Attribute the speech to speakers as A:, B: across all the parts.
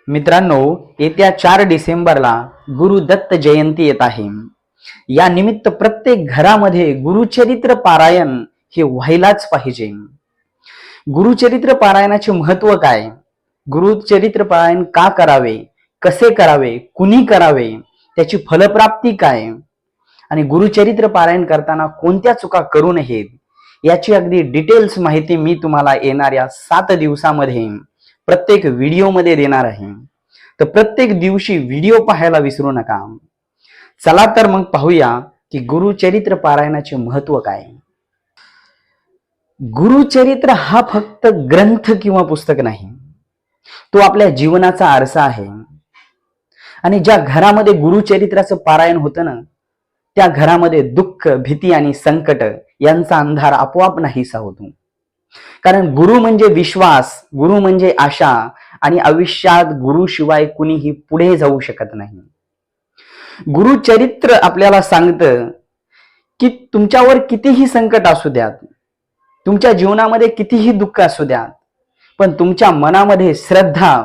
A: मित्रांनो, येत्या 4 डिसेंबरला गुरुदत्त जयंती येत आहे. या निमित्त प्रत्येक घरामध्ये गुरुचरित्र पारायण हे व्हायलाच पाहिजे. गुरुचरित्र पारायणाचे महत्व काय? गुरुचरित्र पारायण का करावे, कसे करावे, कुणी करावे, त्याची फलप्राप्ती काय आणि गुरुचरित्र पारायण करताना कोणत्या चुका करू नयेत, याची अगदी डिटेल्स माहिती मी तुम्हाला येणाऱ्या 7 दिवसामध्ये प्रत्येक व्हिडिओमध्ये देणार आहे. तर प्रत्येक दिवशी व्हिडिओ पाहायला विसरू नका. चला तर मग पाहूया की गुरुचरित्र पारायणाचे महत्व काय. गुरुचरित्र हा फक्त ग्रंथ किंवा पुस्तक नाही, तो आपल्या जीवनाचा आरसा आहे. आणि ज्या घरामध्ये गुरुचरित्राचं पारायण होतं ना, त्या घरामध्ये दुःख, भीती आणि संकट यांचा अंधार आपोआप नाहीसा होतो. कारण गुरु म्हणजे विश्वास, गुरु म्हणजे आशा, आणि आयुष्यात गुरुशिवाय कुणीही पुढे जाऊ शकत नाही. गुरुचरित्र आपल्याला सांगतं की तुमच्यावर कितीही संकट असू द्यात, तुमच्या जीवनामध्ये कितीही दुःख असू द्यात, पण तुमच्या मनामध्ये श्रद्धा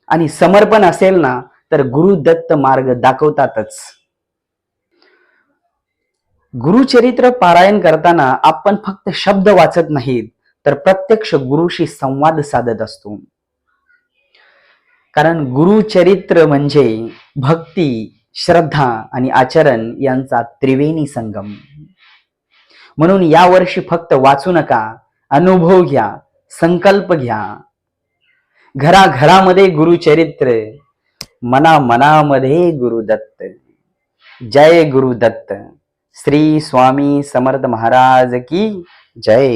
A: आणि समर्पण असेल ना, तर गुरुदत्त मार्ग दाखवतातच. गुरुचरित्र पारायण करताना आपण फक्त शब्द वाचत नाहीत, तर प्रत्यक्ष गुरुशी संवाद साधत असतो. कारण गुरुचरित्र म्हणजे भक्ती, श्रद्धा आणि आचरण यांचा त्रिवेणी संगम. म्हणून यावर्षी फक्त वाचू नका, अनुभव घ्या, संकल्प घ्या. घराघरामध्ये गुरुचरित्र, मनामनामध्ये गुरुदत्त. जय गुरुदत्त. श्री स्वामी समर्थ महाराज की जय.